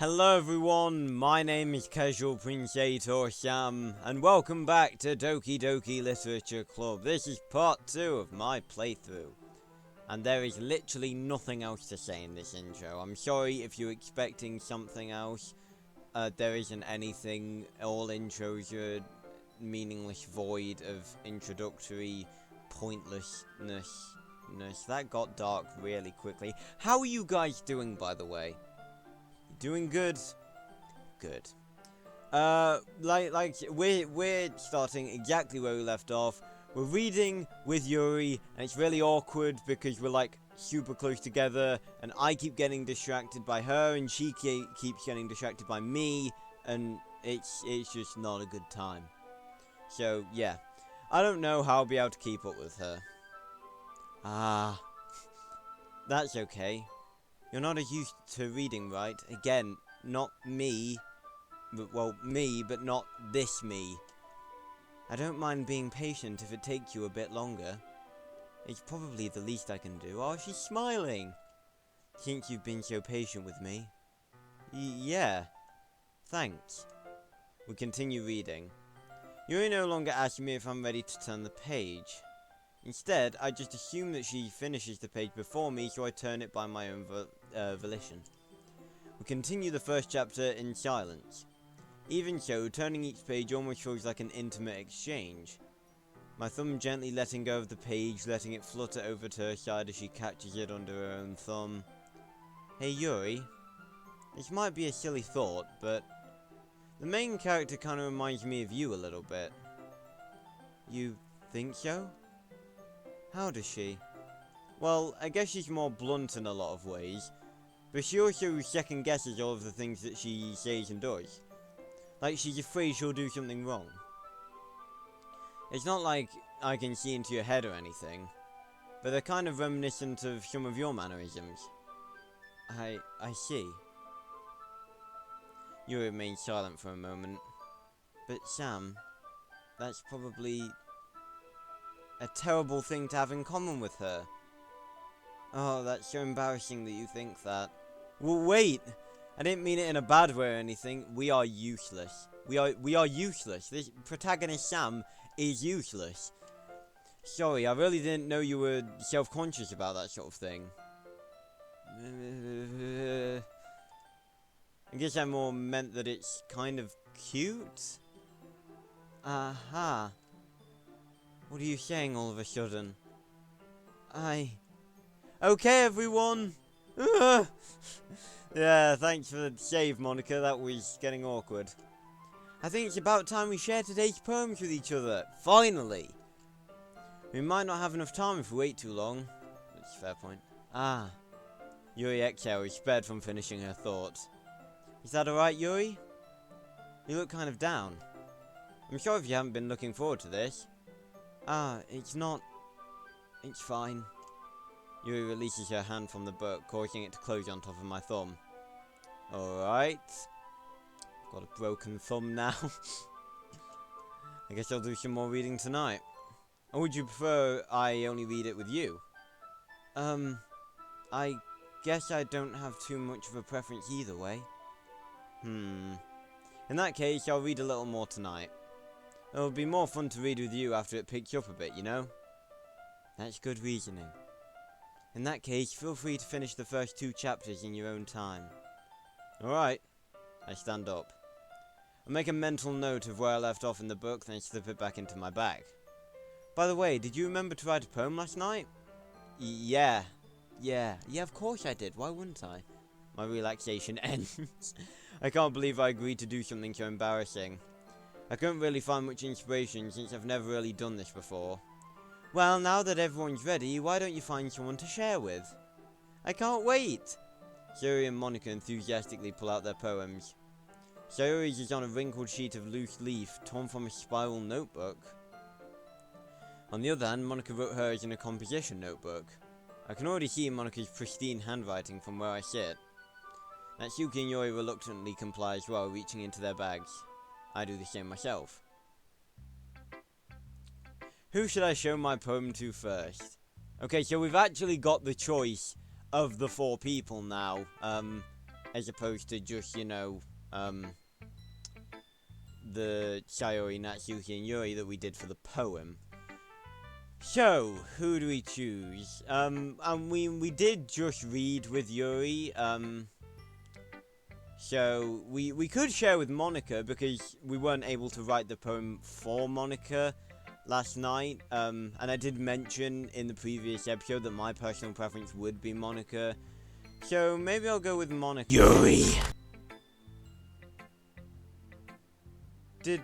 Hello everyone, my name is Casual Princeator Sam, and welcome back to Doki Literature Club. This is part 2 of my playthrough, and there is literally nothing else to say in this intro. I'm sorry if you're expecting something else. There isn't anything. All intros are meaningless void of introductory pointlessness. That got dark really quickly. How are you guys doing, by the way? Doing good? Good. We're starting exactly where we left off. We're reading with Yuri, and it's really awkward because we're like super close together, and I keep getting distracted by her, and she keeps getting distracted by me, and it's just not a good time. So, yeah. I don't know how I'll be able to keep up with her. That's okay. You're not as used to reading, right? Again, not me. Well, me, but not this me. I don't mind being patient if it takes you a bit longer. It's probably the least I can do. Oh, she's smiling! Since you've been so patient with me. Yeah. Thanks. We continue reading. Yuri no longer asks me if I'm ready to turn the page. Instead, I just assume that she finishes the page before me, so I turn it by my own volition. We continue the first chapter in silence. Even so, turning each page almost feels like an intimate exchange. My thumb gently letting go of the page, letting it flutter over to her side as she catches it under her own thumb. Hey Yuri, this might be a silly thought, but the main character kind of reminds me of you a little bit. You think so? How does she? Well, I guess she's more blunt in a lot of ways, but she also second guesses all of the things that she says and does. Like she's afraid she'll do something wrong. It's not like I can see into your head or anything, but they're kind of reminiscent of some of your mannerisms. I see. You remain silent for a moment. But Sam, that's probably a terrible thing to have in common with her. Oh, that's so embarrassing that you think that. Well, wait! I didn't mean it in a bad way or anything. We are useless. We are useless. This protagonist Sam is useless. Sorry, I really didn't know you were self-conscious about that sort of thing. I guess I more meant that it's kind of cute? Aha. What are you saying all of a sudden? Okay, everyone! Yeah, thanks for the save, Monica. That was getting awkward. I think it's about time we share today's poems with each other. Finally! We might not have enough time if we wait too long. That's a fair point. Yuri exhaled, spared from finishing her thought. Is that alright, Yuri? You look kind of down. I'm sure if you haven't been looking forward to this. It's not. It's fine. Yuri releases her hand from the book, causing it to close on top of my thumb. Alright. Got a broken thumb now. I guess I'll do some more reading tonight. Or would you prefer I only read it with you? I guess I don't have too much of a preference either way. In that case, I'll read a little more tonight. It'll be more fun to read with you after it picks up a bit, you know? That's good reasoning. In that case, feel free to finish the first 2 chapters in your own time. Alright. I stand up. I make a mental note of where I left off in the book, then slip it back into my bag. By the way, did you remember to write a poem last night? Yeah, of course I did. Why wouldn't I? My relaxation ends. I can't believe I agreed to do something so embarrassing. I couldn't really find much inspiration since I've never really done this before. Well, now that everyone's ready, why don't you find someone to share with? I can't wait! Sayuri and Monica enthusiastically pull out their poems. Sayuri's is on a wrinkled sheet of loose leaf, torn from a spiral notebook. On the other hand, Monica wrote hers in a composition notebook. I can already see Monica's pristine handwriting from where I sit. Natsuki and Yuri reluctantly comply as well, reaching into their bags. I do the same myself. Who should I show my poem to first? Okay, so we've actually got the choice of the 4 people now. as opposed to just, you know, the Sayori, Natsuki, and Yuri that we did for the poem. So, who do we choose? And we did just read with Yuri, so we could share with Monica because we weren't able to write the poem for Monica last night, and I did mention in the previous episode that my personal preference would be Monica, so maybe I'll go with Monica. Yuri! Did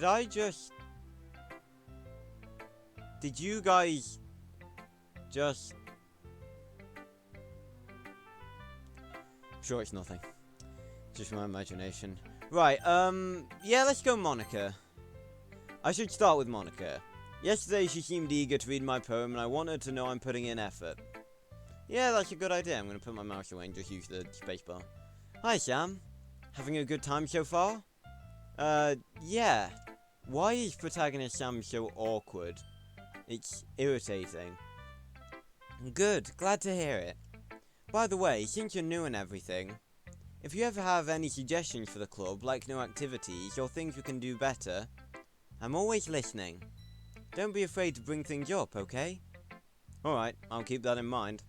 I just... Did you guys just... Sure, it's nothing. Just my imagination. Right, yeah, let's go Monica. I should start with Monica. Yesterday she seemed eager to read my poem and I want her to know I'm putting in effort. Yeah, that's a good idea. I'm gonna put my mouse away and just use the spacebar. Hi, Sam. Having a good time so far? Yeah. Why is protagonist Sam so awkward? It's irritating. Good, glad to hear it. By the way, since you're new and everything, if you ever have any suggestions for the club, like new activities or things we can do better, I'm always listening. Don't be afraid to bring things up, okay? Alright, I'll keep that in mind.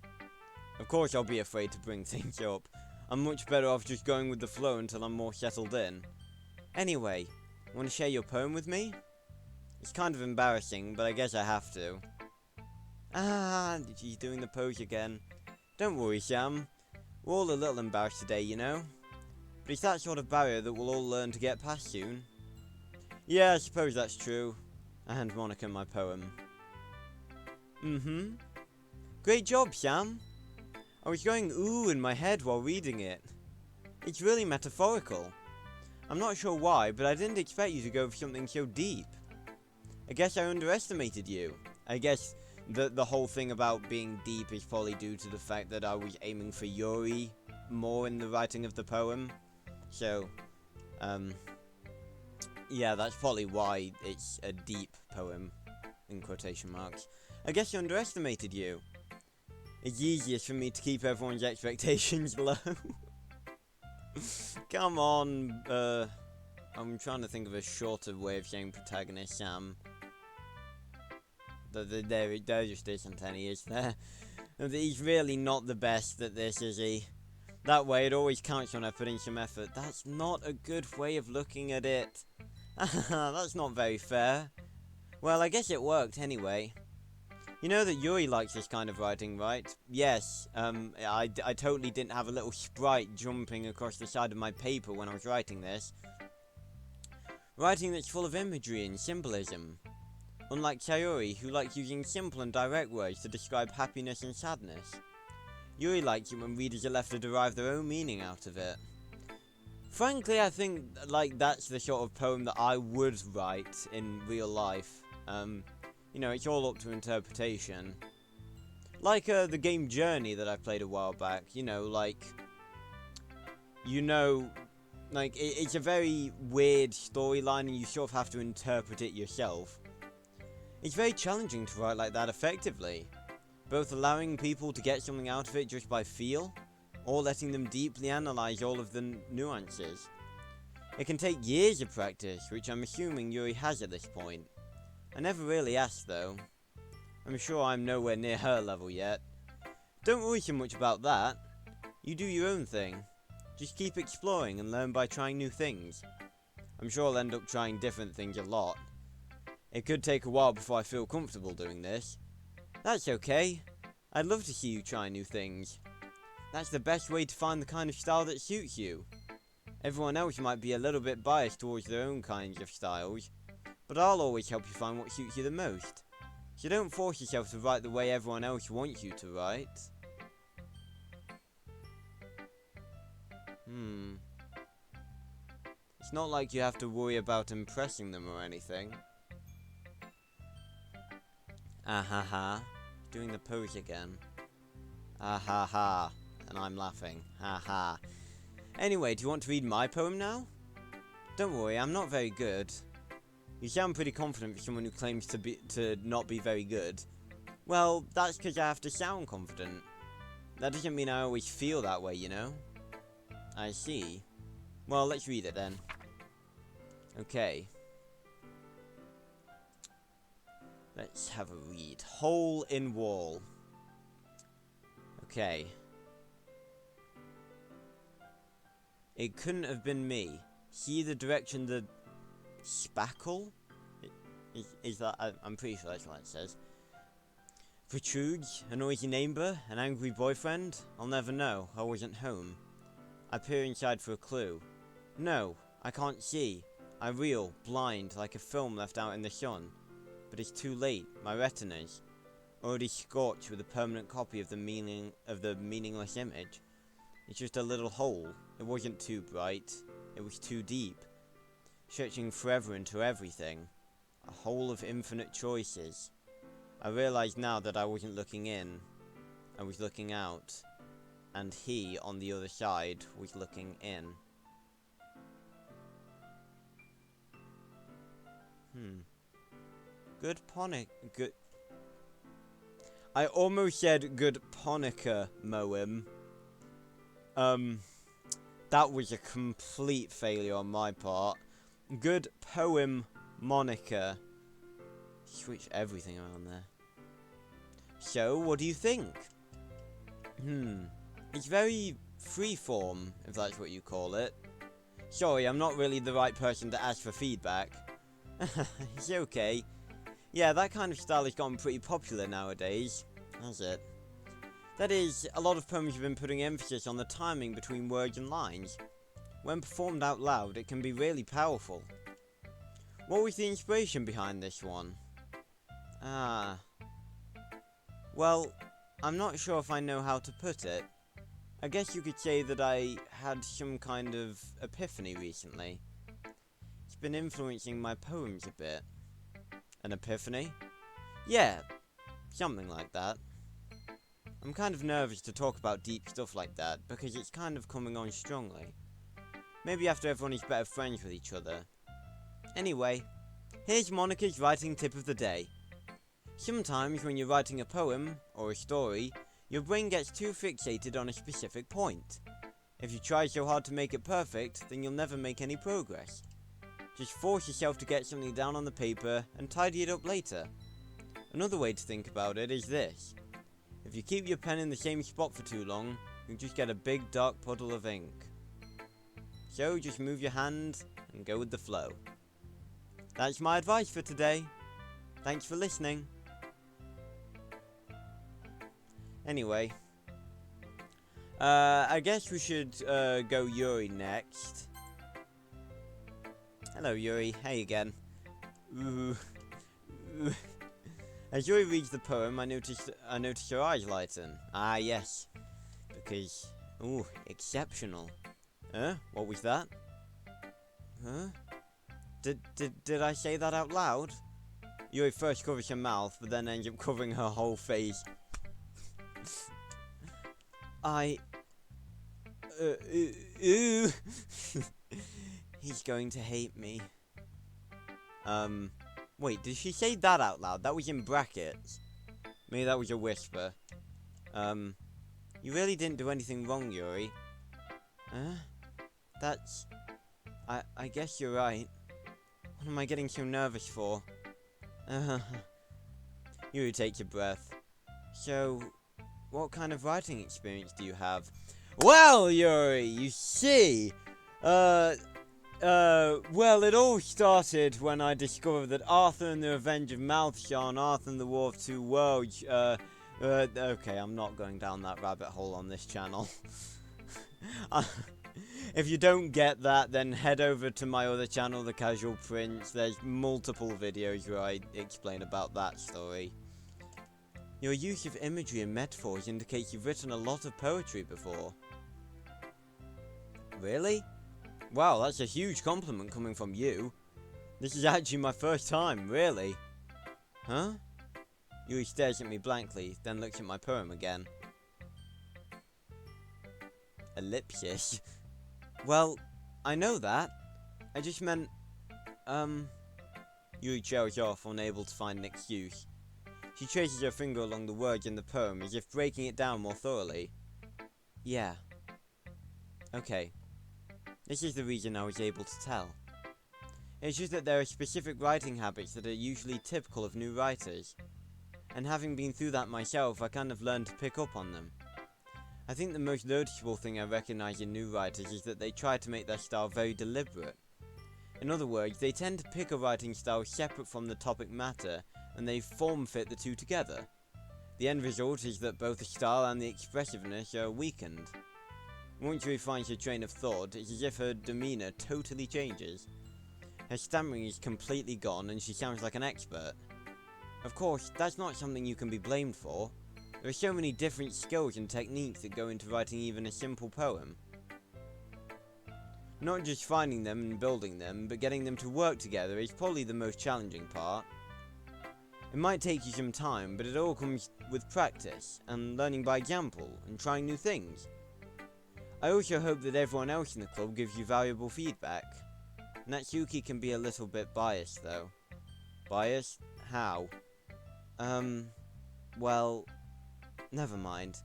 Of course I'll be afraid to bring things up. I'm much better off just going with the flow until I'm more settled in. Anyway, want to share your poem with me? It's kind of embarrassing, but I guess I have to. Ah, she's doing the pose again. Don't worry, Sam. We're all a little embarrassed today, you know? But it's that sort of barrier that we'll all learn to get past soon. Yeah, I suppose that's true. I hand Monica my poem. Great job, Sam. I was going ooh in my head while reading it. It's really metaphorical. I'm not sure why, but I didn't expect you to go for something so deep. I guess I underestimated you. I guess the whole thing about being deep is probably due to the fact that I was aiming for Yuri more in the writing of the poem. So, yeah, that's probably why it's a deep poem, in quotation marks. I guess I underestimated you. It's easiest for me to keep everyone's expectations low. Come on, I'm trying to think of a shorter way of saying protagonist Sam. There just isn't any, is there? He's really not the best at this, is he? That way it always counts when I put in some effort. That's not a good way of looking at it. That's not very fair. Well, I guess it worked anyway. You know that Yuri likes this kind of writing, right? Yes, I totally didn't have a little sprite jumping across the side of my paper when I was writing this. Writing that's full of imagery and symbolism. Unlike Sayori, who likes using simple and direct words to describe happiness and sadness. Yuri likes it when readers are left to derive their own meaning out of it. Frankly, I think, like, that's the sort of poem that I would write in real life. You know, it's all up to interpretation. Like, the game Journey that I played a while back, you know, like... You know, like, it's a very weird storyline and you sort of have to interpret it yourself. It's very challenging to write like that effectively, both allowing people to get something out of it just by feel, or letting them deeply analyze all of the nuances. It can take years of practice, which I'm assuming Yuri has at this point. I never really asked though. I'm sure I'm nowhere near her level yet. Don't worry so much about that. You do your own thing. Just keep exploring and learn by trying new things. I'm sure I'll end up trying different things a lot. It could take a while before I feel comfortable doing this. That's okay. I'd love to see you try new things. That's the best way to find the kind of style that suits you. Everyone else might be a little bit biased towards their own kinds of styles, but I'll always help you find what suits you the most. So don't force yourself to write the way everyone else wants you to write. It's not like you have to worry about impressing them or anything. Ahaha. Doing the pose again. Ahaha. And I'm laughing. Haha. Anyway, do you want to read my poem now? Don't worry, I'm not very good. You sound pretty confident for someone who claims to not be very good. Well, that's because I have to sound confident. that doesn't mean I always feel that way, you know? I see. Well, let's read it then. Okay. Let's have a read. Hole in wall. Okay. It couldn't have been me. See the direction the spackle? Is that... I'm pretty sure that's what it says. Protrudes, a noisy neighbour, an angry boyfriend? I'll never know. I wasn't home. I peer inside for a clue. No, I can't see. I reel, blind, like a film left out in the sun. But it's too late. My retina's already scorched with a permanent copy of the meaningless image. It's just a little hole. It wasn't too bright. It was too deep. Stretching forever into everything. A hole of infinite choices. I realize now that I wasn't looking in. I was looking out. And he, on the other side, was looking in. Good good... I almost said good Ponica, Moem. That was a complete failure on my part. Good poem, Monica. Switch everything around there. So, what do you think? It's very freeform, if that's what you call it. Sorry, I'm not really the right person to ask for feedback. It's okay. Yeah, that kind of style has gotten pretty popular nowadays, has it? That is, a lot of poems have been putting emphasis on the timing between words and lines. When performed out loud, it can be really powerful. What was the inspiration behind this one? Well, I'm not sure if I know how to put it. I guess you could say that I had some kind of epiphany recently. It's been influencing my poems a bit. An epiphany? Yeah, something like that. I'm kind of nervous to talk about deep stuff like that, because it's kind of coming on strongly. Maybe after everyone is better friends with each other. Anyway, here's Monica's writing tip of the day. Sometimes when you're writing a poem, or a story, your brain gets too fixated on a specific point. If you try so hard to make it perfect, then you'll never make any progress. Just force yourself to get something down on the paper, and tidy it up later. Another way to think about it is this. If you keep your pen in the same spot for too long, you'll just get a big dark puddle of ink. So just move your hand and go with the flow. That's my advice for today. Thanks for listening. Anyway, I guess we should go Yuri next. Hello Yuri, hey again. Ooh. As Yuri reads the poem, I noticed her eyes lighten. Ah, yes. Because, ooh, exceptional. What was that? Huh? Did I say that out loud? Yuri first covers her mouth, but then ends up covering her whole face. Ooh. He's going to hate me. Wait, did she say that out loud? That was in brackets. Maybe that was a whisper. You really didn't do anything wrong, Yuri. That's... I guess you're right. What am I getting so nervous for? Yuri, take your breath. So, what kind of writing experience do you have? Well, Yuri, you see, well, it all started when I discovered that Arthur and the Revenge of Malthshan, Arthur and the War of Two Worlds, okay, I'm not going down that rabbit hole on this channel. If you don't get that, then head over to my other channel, The Casual Prince. There's multiple videos where I explain about that story. Your use of imagery and metaphors indicates you've written a lot of poetry before. Really? Wow, that's a huge compliment coming from you. This is actually my first time, really. Huh? Yuri stares at me blankly, then looks at my poem again. Ellipsis? Well, I know that. I just meant, Yuri trails off, unable to find an excuse. She traces her finger along the words in the poem, as if breaking it down more thoroughly. Yeah. Okay. This is the reason I was able to tell. It's just that there are specific writing habits that are usually typical of new writers. And having been through that myself, I kind of learned to pick up on them. I think the most noticeable thing I recognize in new writers is that they try to make their style very deliberate. In other words, they tend to pick a writing style separate from the topic matter, and they form-fit the two together. The end result is that both the style and the expressiveness are weakened. Once she finds her train of thought, it's as if her demeanour totally changes. Her stammering is completely gone and she sounds like an expert. Of course, that's not something you can be blamed for. There are so many different skills and techniques that go into writing even a simple poem. Not just finding them and building them, but getting them to work together is probably the most challenging part. It might take you some time, but it all comes with practice, and learning by example, and trying new things. I also hope that everyone else in the club gives you valuable feedback. Natsuki can be a little bit biased, though. Biased? How? Well, never mind.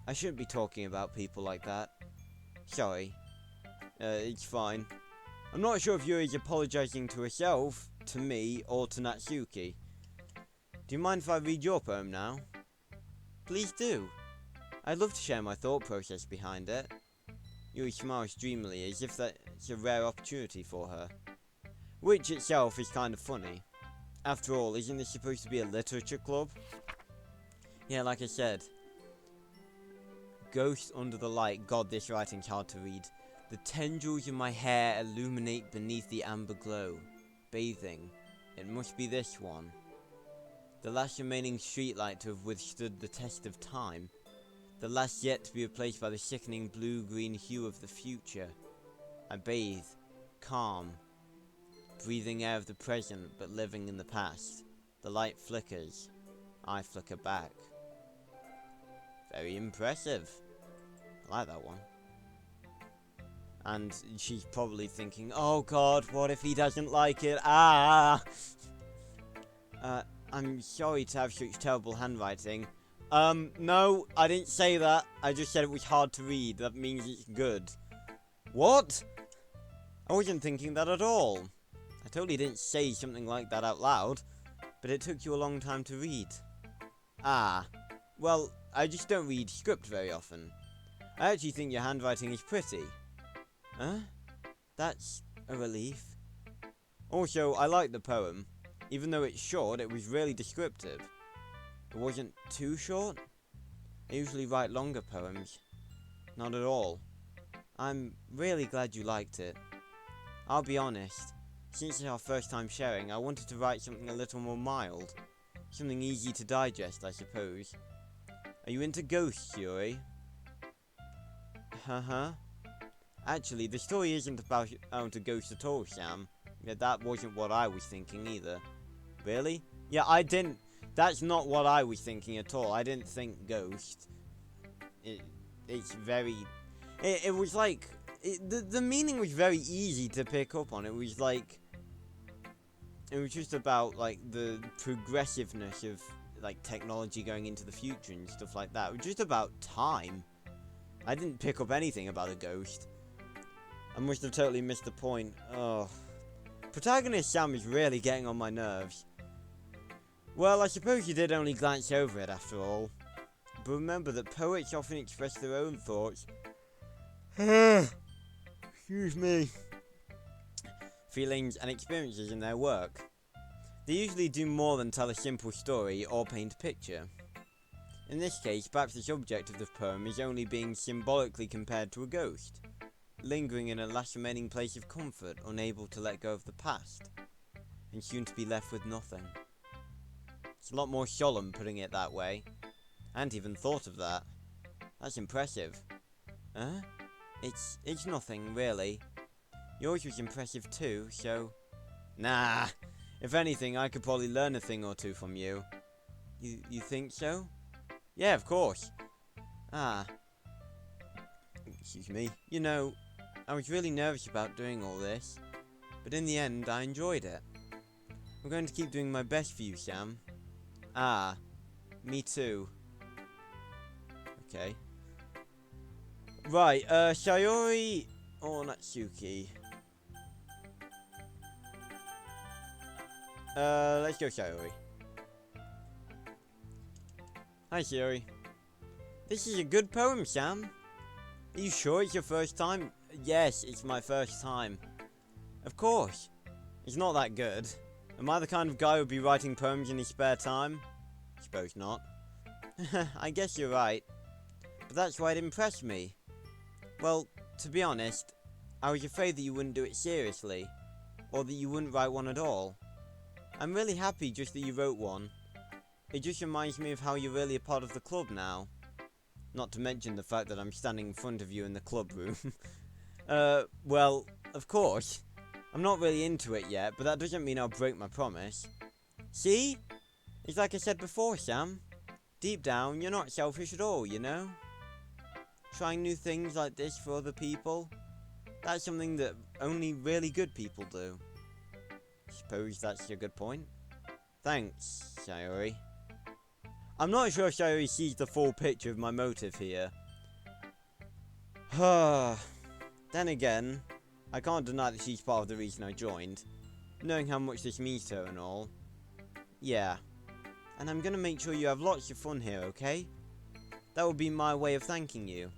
I shouldn't be talking about people like that. Sorry. It's fine. I'm not sure if Yuri's apologizing to herself, to me, or to Natsuki. Do you mind if I read your poem now? Please do. I'd love to share my thought process behind it. Yuri smiles dreamily, as if that's a rare opportunity for her. Which itself is kind of funny. After all, isn't this supposed to be a literature club? Yeah, like I said. Ghost under the light. God, this writing's hard to read. The tendrils in my hair illuminate beneath the amber glow. Bathing. It must be this one. The last remaining streetlight to have withstood the test of time. The last yet to be replaced by the sickening blue-green hue of the future. I bathe. Calm. Breathing air of the present, but living in the past. The light flickers. I flicker back. Very impressive. I like that one. And she's probably thinking, oh god, what if he doesn't like it? Ah! I'm sorry to have such terrible handwriting. No, I didn't say that. I just said it was hard to read. That means it's good. What? I wasn't thinking that at all. I totally didn't say something like that out loud. But it took you a long time to read. Ah. Well, I just don't read script very often. I actually think your handwriting is pretty. Huh? That's a relief. Also, I like the poem. Even though it's short, it was really descriptive. It wasn't too short. I usually write longer poems. Not at all. I'm really glad you liked it. I'll be honest. Since it's our first time sharing, I wanted to write something a little more mild. Something easy to digest, I suppose. Are you into ghosts, Yuri? Uh-huh. Actually, the story isn't about a ghost at all, Sam. Yeah, that wasn't what I was thinking either. Really? Yeah, I didn't... That's not what I was thinking at all. I didn't think ghost. It's very... It was like... The meaning was very easy to pick up on. It was like... It was just about, like, the progressiveness of, like, technology going into the future and stuff like that. It was just about time. I didn't pick up anything about a ghost. I must have totally missed the point. Oh. Protagonist Sam is really getting on my nerves. Well, I suppose you did only glance over it after all. But remember that poets often express their own thoughts. Excuse me. Feelings and experiences in their work. They usually do more than tell a simple story or paint a picture. In this case, perhaps the subject of the poem is only being symbolically compared to a ghost, lingering in a last remaining place of comfort, unable to let go of the past, and soon to be left with nothing. It's a lot more solemn putting it that way. I hadn't even thought of that. That's impressive. Huh? It's nothing, really. Yours was impressive too, so... Nah! If anything, I could probably learn a thing or two from you. You think so? Yeah, of course. Ah. Excuse me. You know, I was really nervous about doing all this, but in the end, I enjoyed it. I'm going to keep doing my best for you, Sam. Ah. Me too. Okay. Right, Sayori or Natsuki? Let's go Sayori. Hi, Sayori. This is a good poem, Sam. Are you sure it's your first time? Yes, it's my first time. Of course. It's not that good. Am I the kind of guy who'd be writing poems in his spare time? Suppose not. I guess you're right. But that's why it impressed me. Well, to be honest, I was afraid that you wouldn't do it seriously. Or that you wouldn't write one at all. I'm really happy just that you wrote one. It just reminds me of how you're really a part of the club now. Not to mention the fact that I'm standing in front of you in the club room. Well, of course. I'm not really into it yet, but that doesn't mean I'll break my promise. See? It's like I said before, Sam. Deep down, you're not selfish at all, you know? Trying new things like this for other people, that's something that only really good people do. Suppose that's a good point. Thanks, Sayori. I'm not sure Sayori sees the full picture of my motive here. Then again, I can't deny that she's part of the reason I joined, knowing how much this means to her and all. Yeah, and I'm gonna make sure you have lots of fun here, okay? That would be my way of thanking you.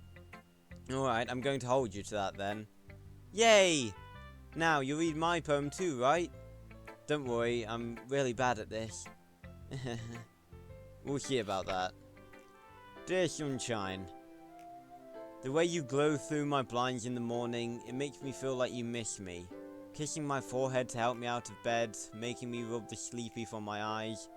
Alright, I'm going to hold you to that then. Yay! Now, you read my poem too, right? Don't worry, I'm really bad at this. We'll see about that. Dear Sunshine, the way you glow through my blinds in the morning, it makes me feel like you miss me. Kissing my forehead to help me out of bed, making me rub the sleepy from my eyes.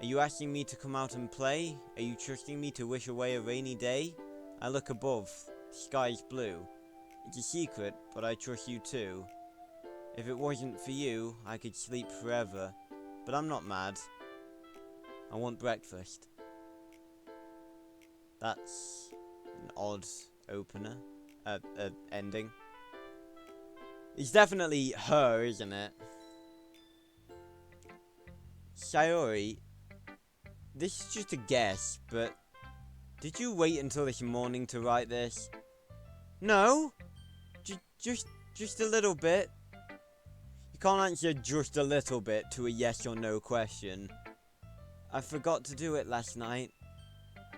Are you asking me to come out and play? Are you trusting me to wish away a rainy day? I look above. The sky is blue. It's a secret, but I trust you too. If it wasn't for you, I could sleep forever. But I'm not mad. I want breakfast. That's an odd opener. Ending. It's definitely her, isn't it? Sayori, this is just a guess, but did you wait until this morning to write this? No? Just a little bit. You can't answer just a little bit to a yes or no question. I forgot to do it last night.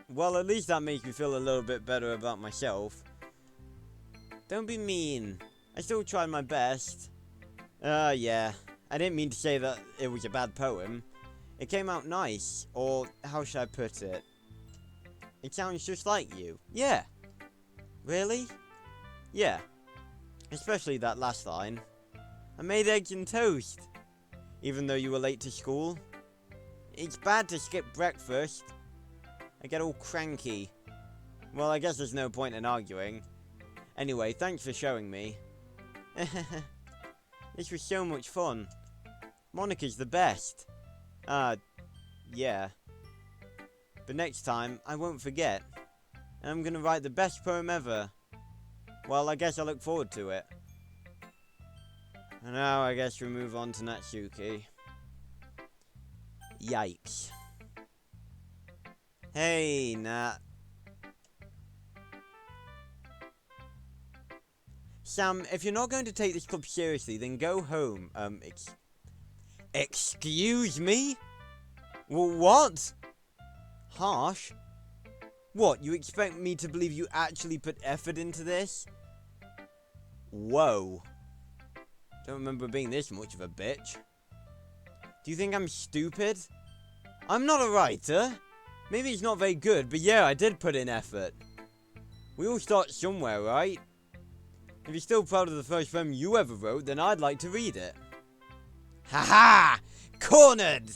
Well, at least that makes me feel a little bit better about myself. Don't be mean. I still tried my best. Yeah. I didn't mean to say that it was a bad poem. It came out nice, or how should I put it? It sounds just like you. Yeah. Really? Yeah. Especially that last line. I made eggs and toast. Even though you were late to school. It's bad to skip breakfast. I get all cranky. Well, I guess there's no point in arguing. Anyway, thanks for showing me. This was so much fun. Monica's the best. Yeah. But next time, I won't forget. And I'm gonna write the best poem ever. Well, I guess I look forward to it. And now I guess we move on to Natsuki. Yikes. Hey, Nat. Sam, if you're not going to take this club seriously, then go home. Excuse me? What? Harsh? What, you expect me to believe you actually put effort into this? Whoa. Don't remember being this much of a bitch. Do you think I'm stupid? I'm not a writer. Maybe it's not very good, but yeah, I did put in effort. We all start somewhere, right? If you're still proud of the first poem you ever wrote, then I'd like to read it. Haha! Cornered!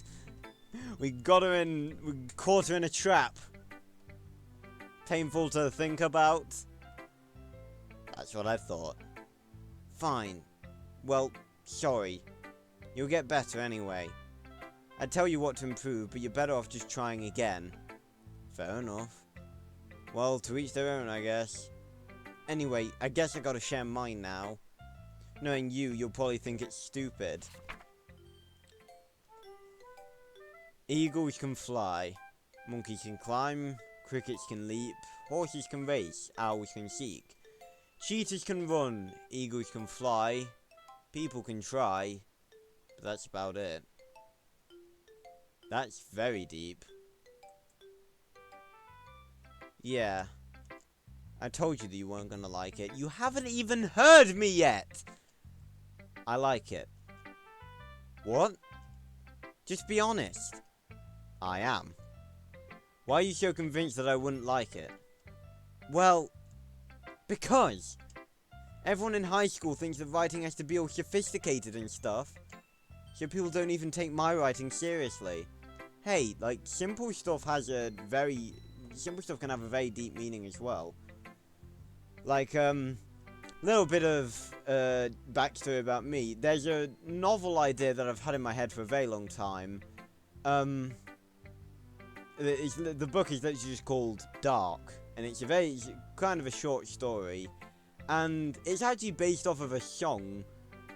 We caught her in a trap. Painful to think about. That's what I thought. Fine. Well, sorry. You'll get better anyway. I'd tell you what to improve, but you're better off just trying again. Fair enough. Well, to each their own, I guess. Anyway, I guess I gotta share mine now. Knowing you, you'll probably think it's stupid. Eagles can fly. Monkeys can climb. Crickets can leap. Horses can race, owls can seek. Cheetahs can run, eagles can fly. People can try, but that's about it. That's very deep. Yeah. I told you that you weren't gonna like it. You haven't even heard me yet! I like it. What? Just be honest. I am. Why are you so convinced that I wouldn't like it? Well, because everyone in high school thinks that writing has to be all sophisticated and stuff. So people don't even take my writing seriously. Hey, like, simple stuff can have a very deep meaning as well. Like, little bit of, backstory about me. There's a novel idea that I've had in my head for a very long time. The book is literally just called Dark. And it's kind of a short story. And it's actually based off of a song.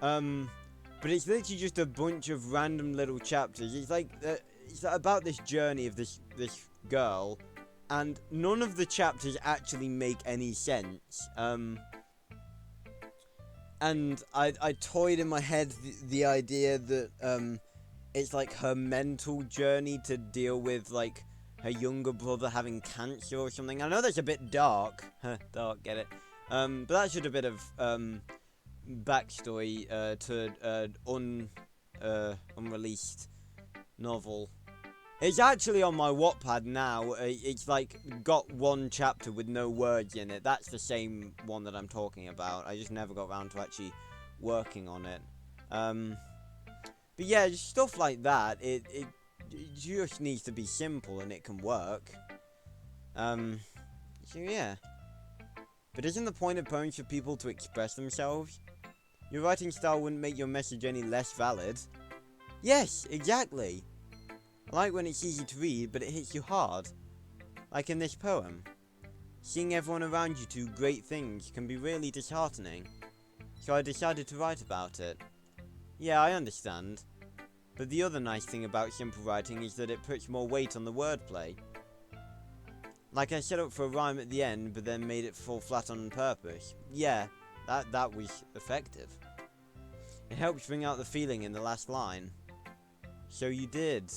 But it's literally just a bunch of random little chapters. It's like, it's about this journey of this girl. And none of the chapters actually make any sense. And I toyed in my head the idea that, it's like her mental journey to deal with, like, her younger brother having cancer or something. I know that's a bit dark. Dark, get it? But that's just a bit of, backstory, to an unreleased novel. It's actually on my Wattpad now. It's like got one chapter with no words in it. That's the same one that I'm talking about. I just never got around to actually working on it. But yeah, just stuff like that. It just needs to be simple and it can work. So yeah. But isn't the point of poems for people to express themselves? Your writing style wouldn't make your message any less valid. Yes, exactly. I like when it's easy to read, but it hits you hard. Like in this poem. Seeing everyone around you do great things can be really disheartening. So I decided to write about it. Yeah, I understand. But the other nice thing about simple writing is that it puts more weight on the wordplay. Like I set up for a rhyme at the end, but then made it fall flat on purpose. Yeah, that was effective. It helps bring out the feeling in the last line. So you did.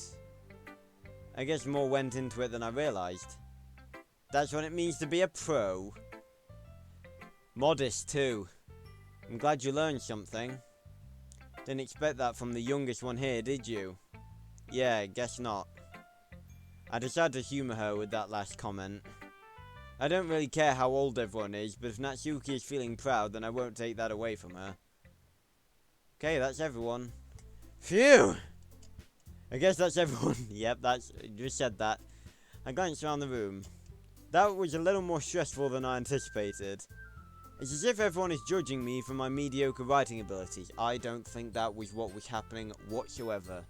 I guess more went into it than I realised. That's what it means to be a pro. Modest, too. I'm glad you learned something. Didn't expect that from the youngest one here, did you? Yeah, guess not. I decided to humour her with that last comment. I don't really care how old everyone is, but if Natsuki is feeling proud, then I won't take that away from her. Okay, that's everyone. Phew! I guess that's everyone. Yep, just said that. I glanced around the room. That was a little more stressful than I anticipated. It's as if everyone is judging me for my mediocre writing abilities. I don't think that was what was happening whatsoever.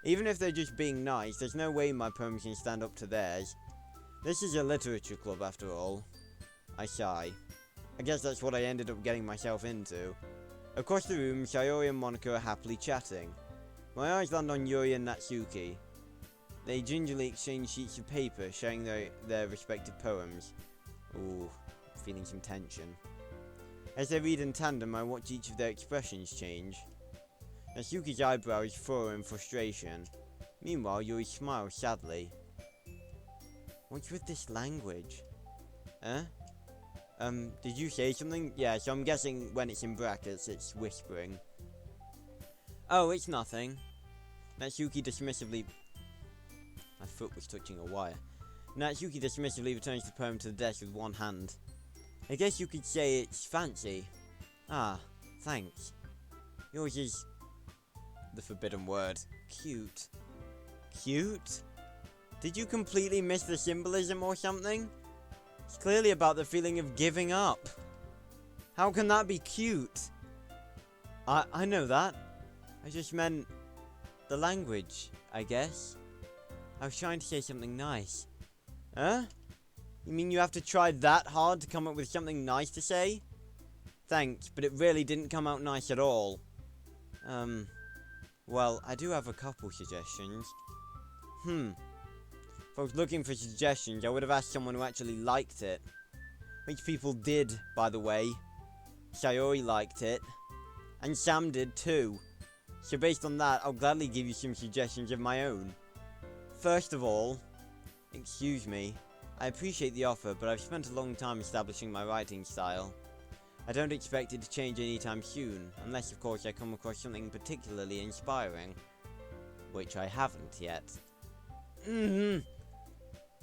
Even if they're just being nice, there's no way my poems can stand up to theirs. This is a literature club after all. I sigh. I guess that's what I ended up getting myself into. Across the room, Sayori and Monica are happily chatting. My eyes land on Yuri and Natsuki. They gingerly exchange sheets of paper, sharing their respective poems. Ooh, feeling some tension. As they read in tandem, I watch each of their expressions change. Natsuki's eyebrows furrow in frustration. Meanwhile, Yuri smiles sadly. What's with this language? Huh? Did you say something? Yeah, so I'm guessing when it's in brackets, it's whispering. Oh, it's nothing. Natsuki dismissively... My foot was touching a wire. Natsuki dismissively returns the poem to the desk with one hand. I guess you could say it's fancy. Ah, thanks. Yours is... the forbidden word. Cute. Cute? Did you completely miss the symbolism or something? It's clearly about the feeling of giving up. How can that be cute? I know that. I just meant the language, I guess. I was trying to say something nice. Huh? You mean you have to try that hard to come up with something nice to say? Thanks, but it really didn't come out nice at all. Well, I do have a couple suggestions. If I was looking for suggestions, I would have asked someone who actually liked it. Which people did, by the way. Sayori liked it. And Sam did too. So based on that, I'll gladly give you some suggestions of my own. First of all, excuse me, I appreciate the offer, but I've spent a long time establishing my writing style. I don't expect it to change anytime soon, unless of course I come across something particularly inspiring. Which I haven't yet.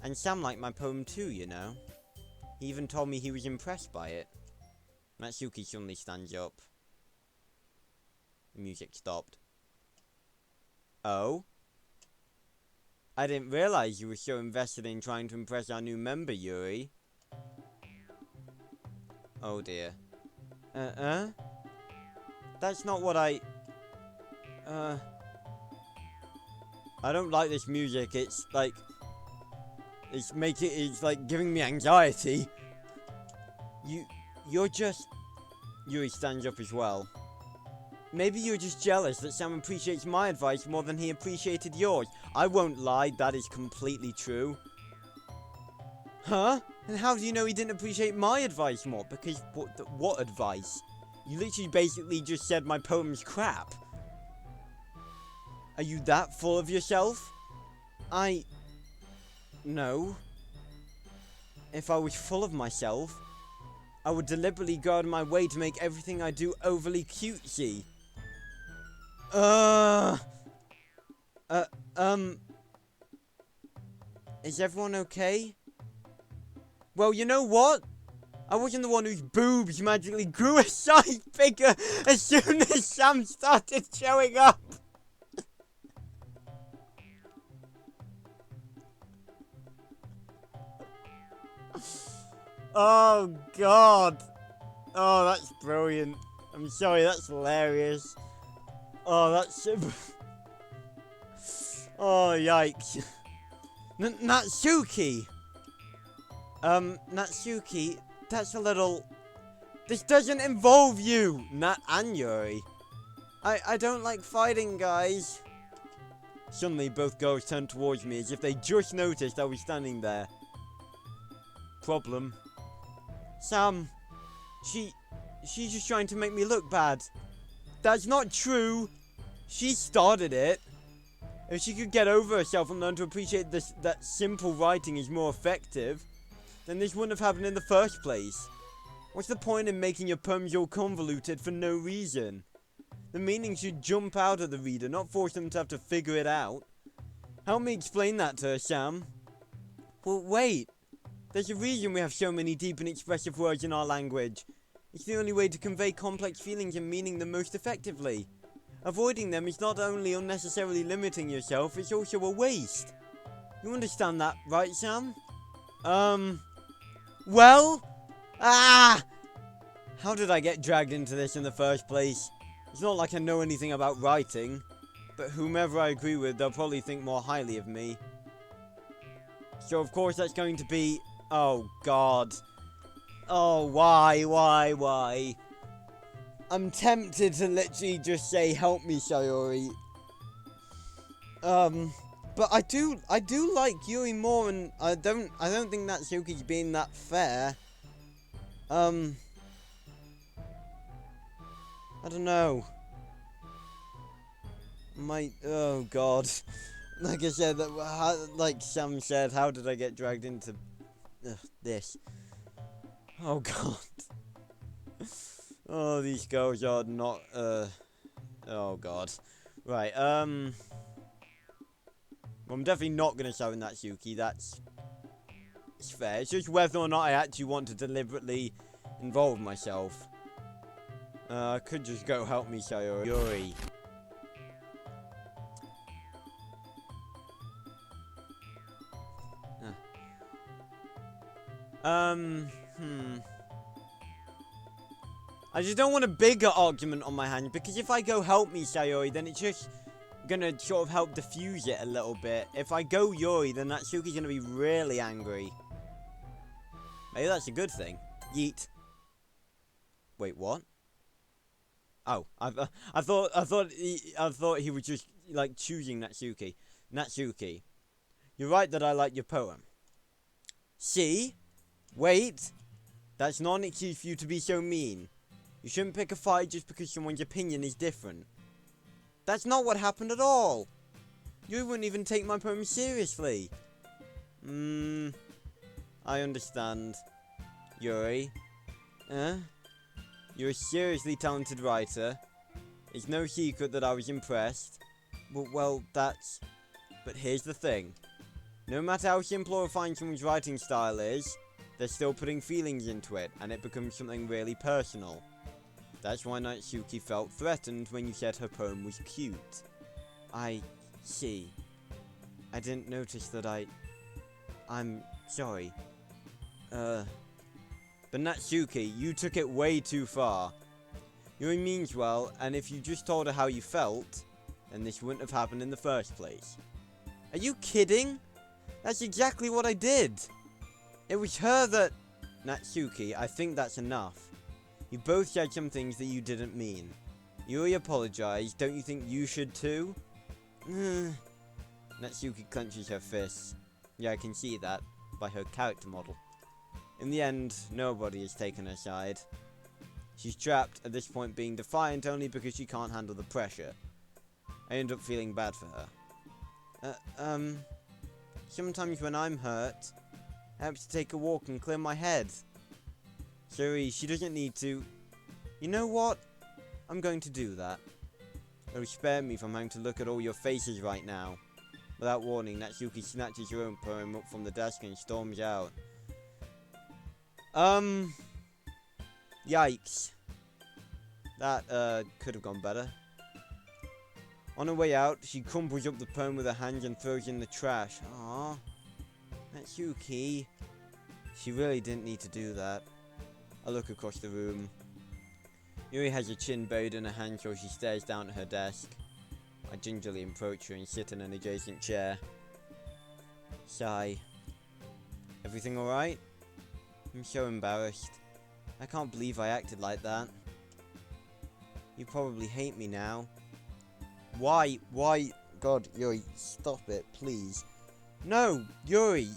And Sam liked my poem too, you know. He even told me he was impressed by it. Natsuki suddenly stands up. The music stopped. Oh? I didn't realize you were so invested in trying to impress our new member, Yuri. Oh dear. That's not what I don't like this music. It's like... It's like giving me anxiety. You're just... Yuri stands up as well. Maybe you're just jealous that Sam appreciates my advice more than he appreciated yours. I won't lie, that is completely true. Huh? And how do you know he didn't appreciate my advice more? Because, what advice? You literally basically just said my poem's crap. Are you that full of yourself? No. If I was full of myself, I would deliberately go out of my way to make everything I do overly cutesy. Is everyone okay? Well, you know what? I wasn't the one whose boobs magically grew a size bigger as soon as Sam started showing up. Oh, God. Oh, that's brilliant. I'm sorry, that's hilarious. Oh, that's... Oh, yikes. Natsuki! Natsuki, that's a little... This doesn't involve you, Nat and Yuri. I don't like fighting, guys. Suddenly, both girls turned towards me as if they just noticed I was standing there. Problem. Sam, she's just trying to make me look bad. That's not true. She started it. If she could get over herself and learn to appreciate that simple writing is more effective, then this wouldn't have happened in the first place. What's the point in making your poems all convoluted for no reason? The meaning should jump out at the reader, not force them to have to figure it out. Help me explain that to her, Sam. Well, wait. There's a reason we have so many deep and expressive words in our language. It's the only way to convey complex feelings and meaning the most effectively. Avoiding them is not only unnecessarily limiting yourself, it's also a waste. You understand that, right, Sam? Well? How did I get dragged into this in the first place? It's not like I know anything about writing, but whomever I agree with, they'll probably think more highly of me. So of course that's going to be... Oh, God. Oh, why? I'm tempted to literally just say, help me, Sayori. But I do like Yuri more, and I don't think that Natsuki's being that fair. I don't know. Oh, God. Like I said, like Sam said, how did I get dragged into this? Oh, God. Oh, these girls are not, oh, God. Right, well, I'm definitely not going to show Natsuki, it's fair. It's just whether or not I actually want to deliberately involve myself. I could just go help me, Sayori. Yuri. I just don't want a bigger argument on my hands, because if I go help me, Sayori, then it's just gonna sort of help diffuse it a little bit. If I go Yuri, then Natsuki's gonna be really angry. Maybe that's a good thing. Yeet. Wait, what? Oh, I thought he was just like choosing Natsuki. Natsuki, You're right that I like your poem. See? Wait! That's not an excuse for you to be so mean. You shouldn't pick a fight just because someone's opinion is different. That's not what happened at all! You wouldn't even take my poem seriously. I understand. Yuri. You're a seriously talented writer. It's no secret that I was impressed. But here's the thing. No matter how simple or refined someone's writing style is, they're still putting feelings into it, and it becomes something really personal. That's why Natsuki felt threatened when you said her poem was cute. I see. I didn't notice that I'm sorry. But Natsuki, you took it way too far. Yuri means well, and if you just told her how you felt, then this wouldn't have happened in the first place. Are you kidding? That's exactly what I did. It was her that... Natsuki, I think that's enough. You both said some things that you didn't mean. Yuri apologized, don't you think you should too? Natsuki clenches her fists. Yeah, I can see that, by her character model. In the end, nobody has taken her side. She's trapped, at this point being defiant only because she can't handle the pressure. I end up feeling bad for her. Sometimes when I'm hurt, I have to take a walk and clear my head. Sorry, she doesn't need to. You know what? I'm going to do that. It'll spare me from having to look at all your faces right now. Without warning, Natsuki snatches her own poem up from the desk and storms out. Yikes. That, could have gone better. On her way out, she crumples up the poem with her hands and throws it in the trash. Aww. Natsuki. She really didn't need to do that. I look across the room. Yuri has her chin buried in her hands while she stares down at her desk. I gingerly approach her and sit in an adjacent chair. Sigh. Everything alright? I'm so embarrassed. I can't believe I acted like that. You probably hate me now. Why? God, Yuri, stop it, please. No, Yuri!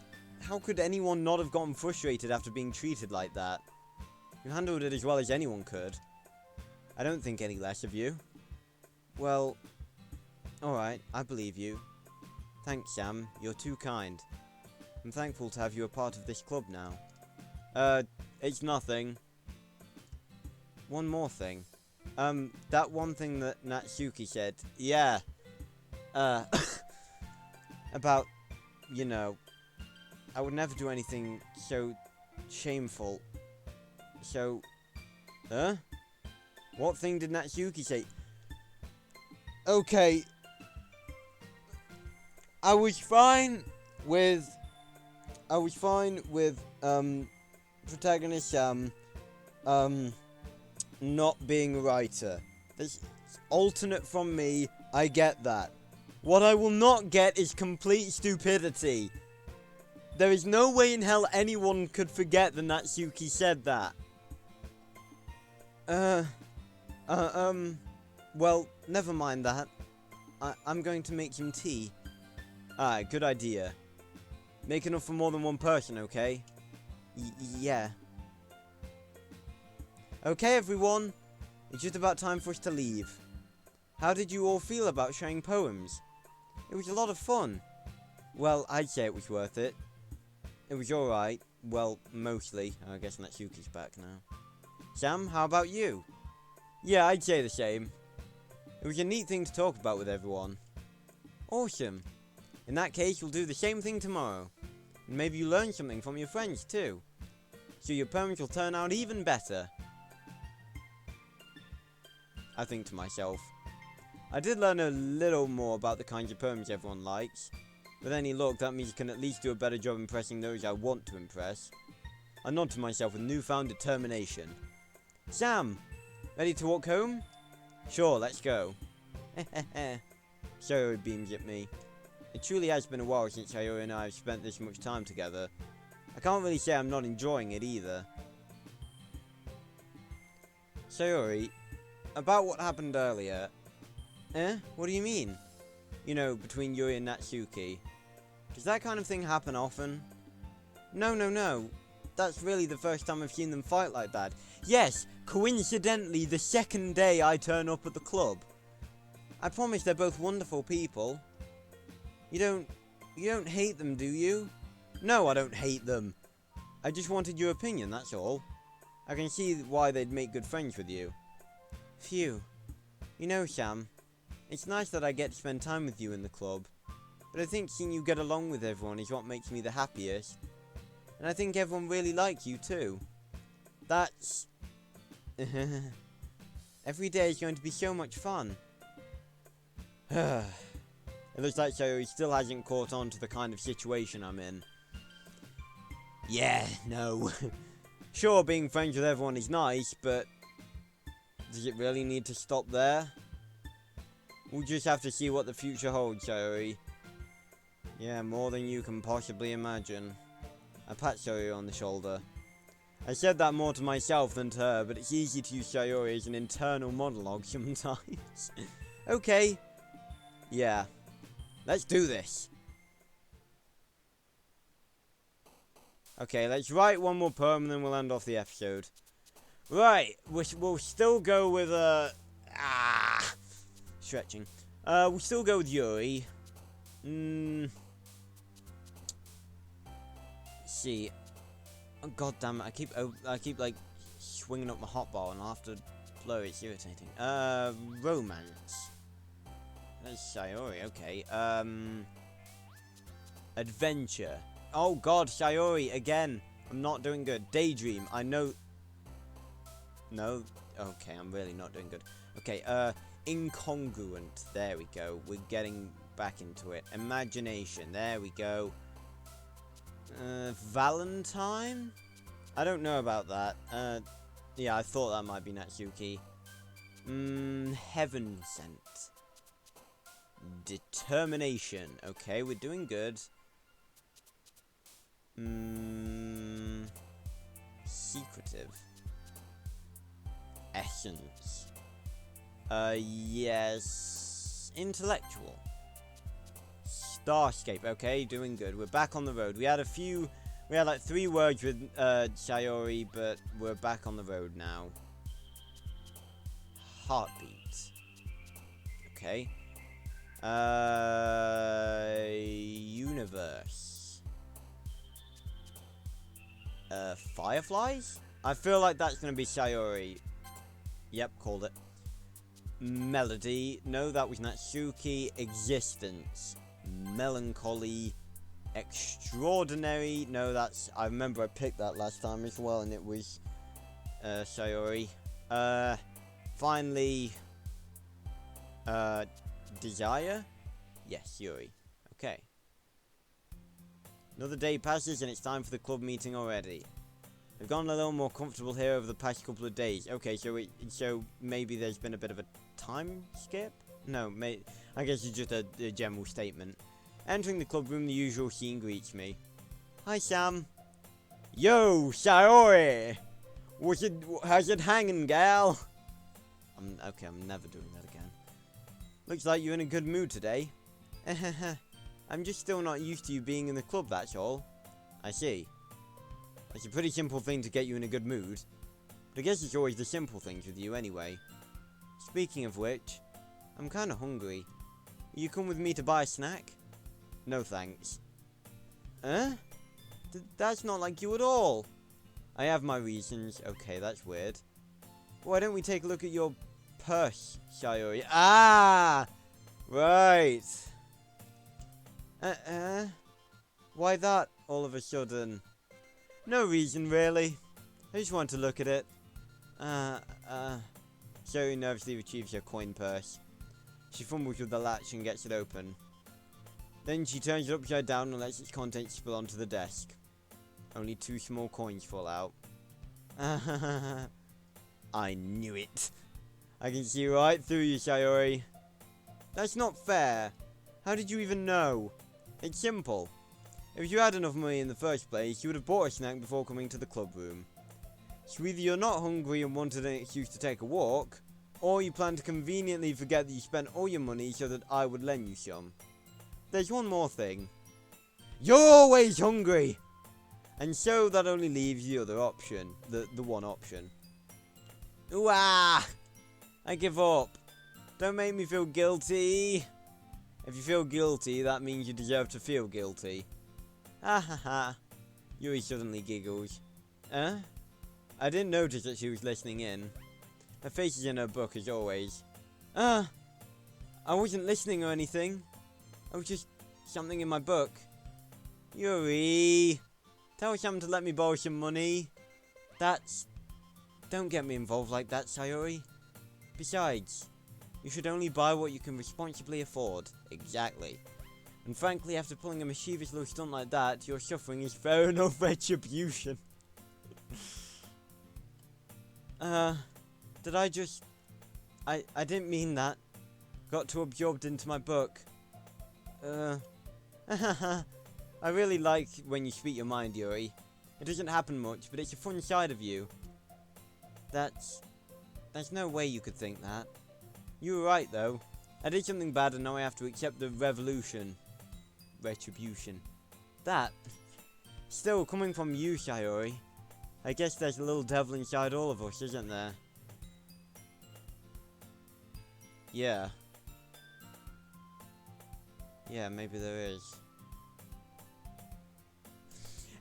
How could anyone not have gotten frustrated after being treated like that? You handled it as well as anyone could. I don't think any less of you. Well, alright, I believe you. Thanks, Sam, you're too kind. I'm thankful to have you a part of this club now. It's nothing. One more thing. That one thing that Natsuki said, yeah. About, you know, I would never do anything so shameful. So, what thing did Natsuki say? Okay. I was fine with, protagonist Sam, not being a writer. That's alternate from me, I get that. What I will not get is complete stupidity. There is no way in hell anyone could forget that Natsuki said that. Well, never mind that. I'm going to make some tea. Alright, good idea. Make enough for more than one person, okay? Yeah. Okay, everyone. It's just about time for us to leave. How did you all feel about sharing poems? It was a lot of fun. Well, I'd say it was worth it. It was alright. Well, mostly. I guess Natsuki's back now. Sam, how about you? Yeah, I'd say the same. It was a neat thing to talk about with everyone. Awesome. In that case, we'll do the same thing tomorrow. And maybe you learn something from your friends, too. So your poems will turn out even better. I think to myself. I did learn a little more about the kinds of poems everyone likes. With any luck, that means you can at least do a better job impressing those I want to impress. I nod to myself with newfound determination. Sam! Ready to walk home? Sure, let's go. Sayori beams at me. It truly has been a while since Sayori and I have spent this much time together. I can't really say I'm not enjoying it either. Sayori, about what happened earlier. What do you mean? You know, between Yuri and Natsuki. Does that kind of thing happen often? No, no, no. That's really the first time I've seen them fight like that. Yes, coincidentally, the second day I turn up at the club. I promise they're both wonderful people. You don't hate them, do you? No, I don't hate them. I just wanted your opinion, that's all. I can see why they'd make good friends with you. Phew. You know, Sam, it's nice that I get to spend time with you in the club. But I think seeing you get along with everyone is what makes me the happiest. And I think everyone really likes you too. That's... Every day is going to be so much fun. It looks like Sayori still hasn't caught on to the kind of situation I'm in. Yeah, no. Sure, being friends with everyone is nice, but... does it really need to stop there? We'll just have to see what the future holds, Sayori. Yeah, more than you can possibly imagine. I pat Sayori on the shoulder. I said that more to myself than to her, but it's easy to use Sayori as an internal monologue sometimes. Okay. Yeah. Let's do this. Okay, let's write one more poem and then we'll end off the episode. Right, we'll still go with, stretching. We'll still go with Yuri. Let's see. Oh, god damn it, I keep, like, swinging up my hotbar and I'll have to blow it, it's irritating. Romance. That's Sayori, okay. Adventure. Oh god, Sayori, again. I'm not doing good. Daydream, I know... No? Okay, I'm really not doing good. Okay, incongruent. There we go. We're getting back into it. Imagination. There we go. Valentine? I don't know about that. Yeah, I thought that might be Natsuki. Heaven sent. Determination. Okay, we're doing good. Secretive. Essence. Yes. Intellectual. Starscape. Okay, doing good. We're back on the road. We had like 3 words with Sayori, but we're back on the road now. Heartbeat. Okay. Universe. Fireflies? I feel like that's gonna be Sayori. Yep, called it. Melody. No, that was Natsuki. Existence. Melancholy. Extraordinary. No, that's... I remember I picked that last time as well, and it was Sayori. Finally... Desire? Yes, Yuri. Okay. Another day passes and it's time for the club meeting already. I've gotten a little more comfortable here over the past couple of days. Okay, so maybe there's been a bit of a time skip? No, I guess it's just a general statement. Entering the club room, the usual scene greets me. Hi, Sam. Yo, Sayori! How's it hanging, gal? Okay, I'm never doing that again. Looks like you're in a good mood today. I'm just still not used to you being in the club, that's all. I see. It's a pretty simple thing to get you in a good mood. But I guess it's always the simple things with you anyway. Speaking of which, I'm kinda hungry. Will you come with me to buy a snack? No thanks. Huh? That's not like you at all. I have my reasons. Okay, that's weird. Why don't we take a look at your purse, Sayori? Ah! Right. Why that, all of a sudden? No reason, really. I just want to look at it. Sayori nervously retrieves her coin purse. She fumbles with the latch and gets it open. Then she turns it upside down and lets its contents spill onto the desk. Only 2 small coins fall out. I knew it. I can see right through you, Sayori. That's not fair. How did you even know? It's simple. If you had enough money in the first place, you would have bought a snack before coming to the club room. So either you're not hungry and wanted an excuse to take a walk, or you plan to conveniently forget that you spent all your money so that I would lend you some. There's one more thing. You're always hungry! And so that only leaves the other option. The one option. Ooh, ah! I give up. Don't make me feel guilty. If you feel guilty, that means you deserve to feel guilty. Ha ha ha. Yuri suddenly giggles. I didn't notice that she was listening in. Her face is in her book as always. I wasn't listening or anything. I was just something in my book. Yuri, tell Sam to let me borrow some money. Don't get me involved like that, Sayori. Besides, you should only buy what you can responsibly afford. Exactly. And frankly, after pulling a mischievous little stunt like that, your suffering is fair enough retribution. Did I just... I didn't mean that. Got too absorbed into my book. I really like when you speak your mind, Yuri. It doesn't happen much, but it's a fun side of you. There's no way you could think that. You were right, though. I did something bad and now I have to accept the retribution. That. Still, coming from you, Sayori. I guess there's a little devil inside all of us, isn't there? Yeah. Yeah, maybe there is.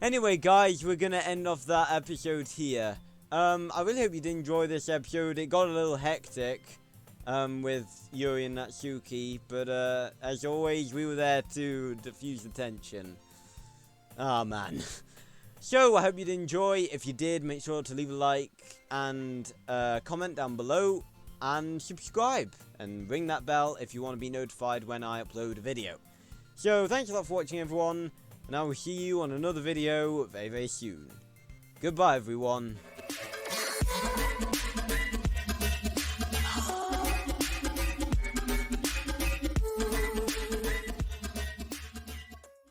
Anyway, guys, we're gonna end off that episode here. I really hope you did enjoy this episode. It got a little hectic, with Yuri and Natsuki, but, as always, we were there to diffuse the tension. Ah, man. So, I hope you did enjoy. If you did, make sure to leave a like and, comment down below, and subscribe, and ring that bell if you want to be notified when I upload a video. So, thanks a lot for watching, everyone, and I will see you on another video very, very soon. Goodbye, everyone.